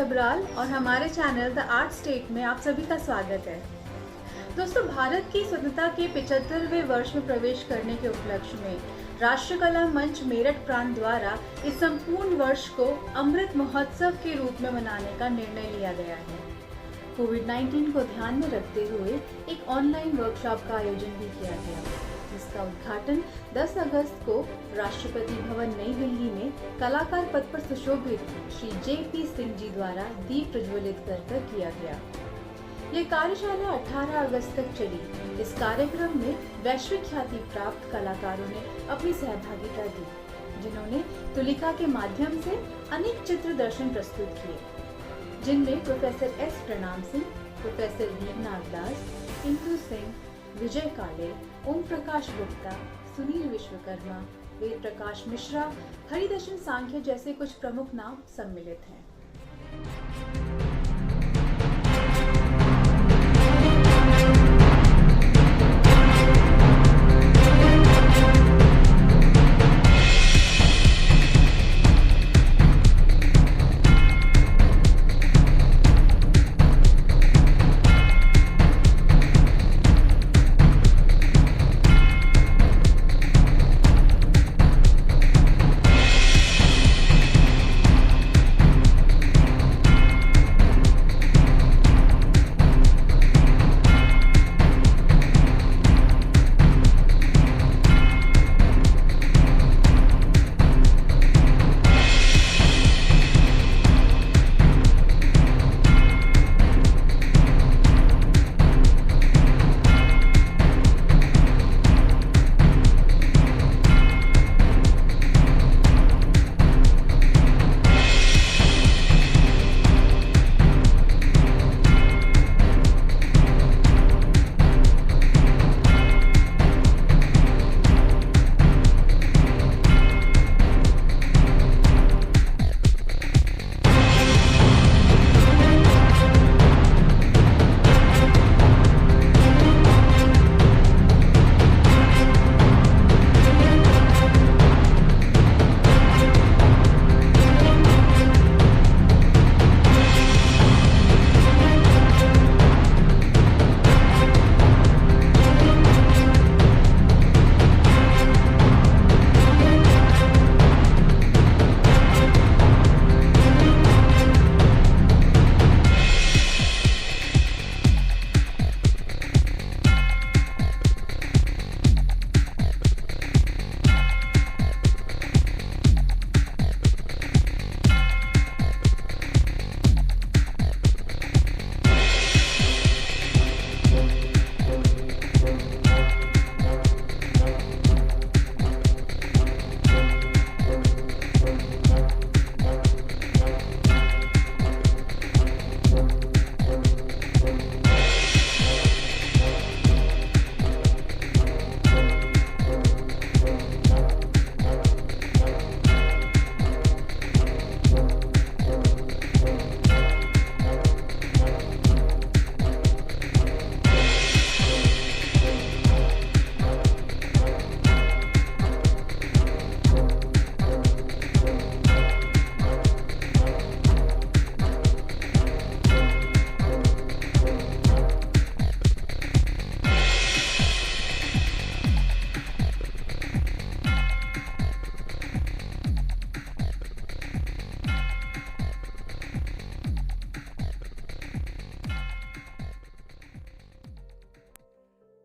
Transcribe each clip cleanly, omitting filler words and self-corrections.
छबराल और हमारे channel the art state में आप सभी का स्वागत है। दोस्तों, भारत की स्वतंत्रता के 75वें वर्ष में प्रवेश करने के उपलक्ष्य में राष्ट्रीय कला मंच मेरठ प्रांत द्वारा इस संपूर्ण वर्ष को अमृत महोत्सव के रूप में मनाने का निर्णय लिया गया है। कोविड-19 को ध्यान में रखते हुए एक ऑनलाइन वर्कशॉप का आयोजन भी किया गया, जिसका उद्घाटन 10 अगस्त को राष्ट्रपति भवन नई दिल्ली में कलाकार पद पर सुशोभित श्री JP सिंह जी द्वारा दीप प्रज्वलित कर किया गया। ये कार्यशाला 18 अगस्त तक चली। इस कार्यक्रम में वैश्विक ख्याति प्राप्त कलाकारों ने अपनी सहभागिता दी, जिन्होंने तुलिका के माध्यम से अनेक चित्र दर्शन प्रस्तुत किए, जिनमें प्रोफेसर S प्रणाम सिंह, प्रोफेसर वी नागदास, इंदु सिंह, विजय काले, ओम प्रकाश गुप्ता, सुनील विश्वकर्मा, वेद प्रकाश मिश्रा, हरिदर्शन सांख्य जैसे कुछ प्रमुख नाम सम्मिलित हैं।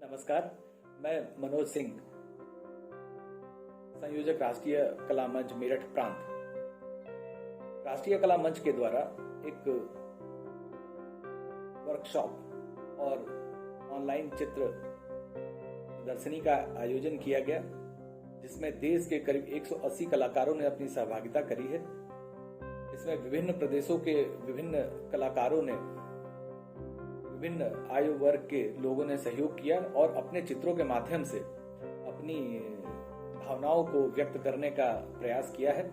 नमस्कार, मैं मनोज सिंह, संयोजक राष्ट्रीय कला मंच मेरठ प्रांत। राष्ट्रीय कला मंच के द्वारा एक वर्कशॉप और ऑनलाइन चित्र प्रदर्शनी का आयोजन किया गया, जिसमें देश के करीब 180 कलाकारों ने अपनी सहभागिता करी है। इसमें विभिन्न प्रदेशों के विभिन्न कलाकारों ने, विभिन्न आयु वर्ग के लोगों ने सहयोग किया और अपने चित्रों के माध्यम से अपनी भावनाओं को व्यक्त करने का प्रयास किया है।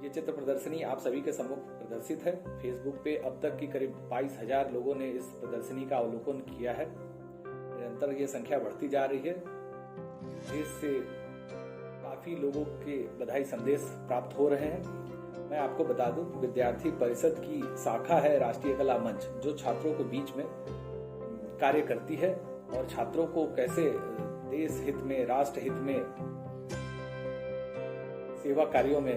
ये चित्र प्रदर्शनी आप सभी के सम्मुख प्रदर्शित है। फेसबुक पे अब तक की करीब 22,000 लोगों ने इस प्रदर्शनी का अवलोकन किया है। निरंतर ये संख्या बढ़ती जा रही है। देश से काफी लोगों के बधाई संदेश प्राप्त हो रहे हैं। मैं आपको बता दूं, विद्यार्थी परिषद की शाखा है राष्ट्रीय कला मंच, जो छात्रों के बीच में कार्य करती है और छात्रों को कैसे देश हित में, राष्ट्र हित में, सेवा कार्यों में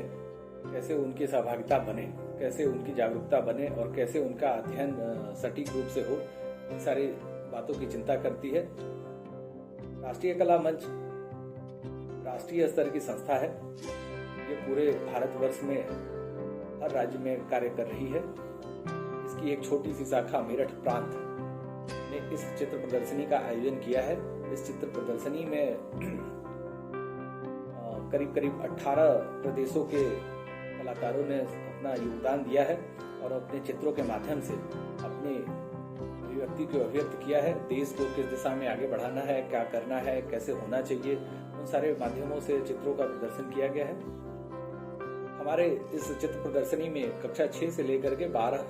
कैसे उनकी सहभागिता बने, कैसे उनकी जागरूकता बने और कैसे उनका अध्ययन सटीक रूप से हो, इन सारी बातों की चिंता करती है। राष्ट्रीय कला मंच राष्ट्रीय स्तर की संस्था है। ये पूरे भारतवर्ष में हर राज्य में कार्य कर रही है। इसकी एक छोटी सी शाखा मेरठ प्रांत ने इस चित्र प्रदर्शनी का आयोजन किया है। इस चित्र प्रदर्शनी में करीब करीब 18 प्रदेशों के कलाकारों ने अपना योगदान दिया है और अपने चित्रों के माध्यम से अपनी अभिव्यक्ति को अभिव्यक्त किया है। देश को किस दिशा में आगे बढ़ाना है, क्या करना है, कैसे होना चाहिए, उन सारे माध्यमों से चित्रों का प्रदर्शन किया गया है। हमारे इस चित्र प्रदर्शनी में कक्षा 6 से लेकर के 12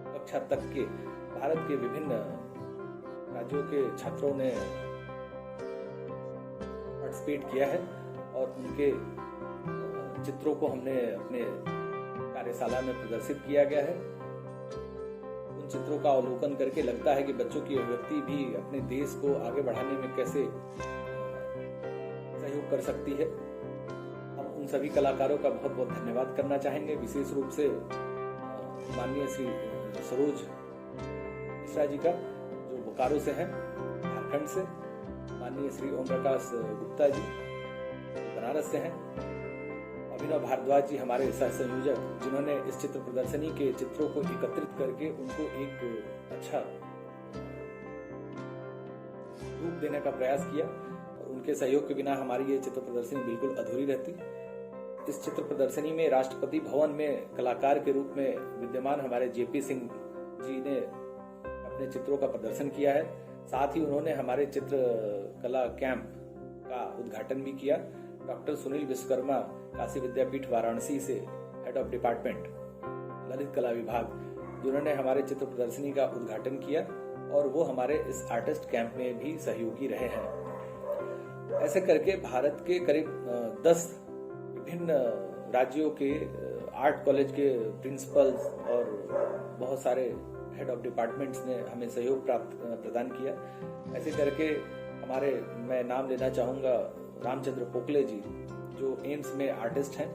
कक्षा तक के भारत के विभिन्न राज्यों के छात्रों ने पार्टिसिपेट किया है और उनके चित्रों को हमने अपने कार्यशाला में प्रदर्शित किया गया है। उन चित्रों का अवलोकन करके लगता है कि बच्चों की अभिव्यक्ति भी अपने देश को आगे बढ़ाने में कैसे सहयोग कर सकती है। हम उन सभी कलाकारों का बहुत बहुत धन्यवाद करना चाहेंगे, विशेष रूप से माननीय श्री सरोज मिश्रा जी का, जो बोकारो से हैं, झारखंड से, माननीय श्री ओम प्रकाश गुप्ता जी बनारस से हैं, अभिनव भारद्वाज जी हमारे सह संयोजक, जिन्होंने इस चित्र प्रदर्शनी के चित्रों को एकत्रित करके उनको एक अच्छा रूप देने का प्रयास किया और उनके सहयोग के बिना हमारी ये चित्र प्रदर्शनी बिल्कुल अधूरी रहती। इस चित्र प्रदर्शनी में राष्ट्रपति भवन में कलाकार के रूप में विद्यमान हमारे जेपी सिंह जी ने अपने चित्रों का प्रदर्शन किया है। साथ ही उन्होंने हमारे चित्र कला कैंप का उद्घाटन भी किया। डॉक्टर सुनील विश्वकर्मा, काशी विद्यापीठ वाराणसी से हेड ऑफ डिपार्टमेंट ललित कला विभाग, जिन्होंने हमारे चित्र प्रदर्शनी का उद्घाटन किया और वो हमारे इस आर्टिस्ट कैंप में भी सहयोगी रहे हैं। ऐसे करके भारत के करीब 10 विभिन्न राज्यों के आर्ट कॉलेज के प्रिंसिपल्स और बहुत सारे हेड ऑफ डिपार्टमेंट्स ने हमें सहयोग प्रदान किया। ऐसे करके हमारे, मैं नाम लेना चाहूँगा रामचंद्र पोकले जी, जो एम्स में आर्टिस्ट हैं।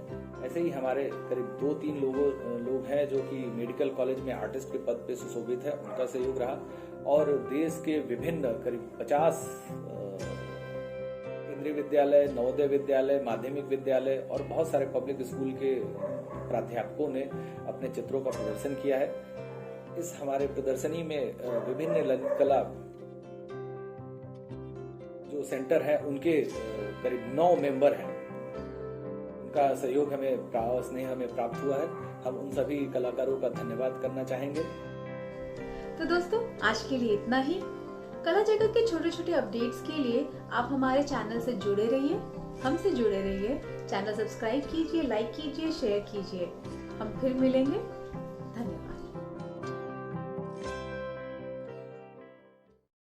ऐसे ही हमारे करीब 2-3 लोग हैं जो कि मेडिकल कॉलेज में आर्टिस्ट के पद पे सुशोभित है, उनका सहयोग रहा। और देश के विभिन्न करीब 50 केंद्रीय विद्यालय, नवोदय विद्यालय, माध्यमिक विद्यालय और बहुत सारे पब्लिक स्कूल के प्राध्यापकों ने अपने चित्रों का प्रदर्शन किया है। इस हमारे प्रदर्शनी में विभिन्न ललित कला जो सेंटर है उनके करीब 9 मेंबर हैं। उनका सहयोग स्नेह हमें प्राप्त हुआ है। हम उन सभी कलाकारों का धन्यवाद करना चाहेंगे। तो दोस्तों, आज के लिए इतना ही। कला जगत के छोटे छोटे अपडेट्स के लिए आप हमारे चैनल से जुड़े रहिए, हमसे जुड़े रहिए। चैनल सब्सक्राइब कीजिए, लाइक कीजिए, शेयर कीजिए। हम फिर मिलेंगे। धन्यवाद।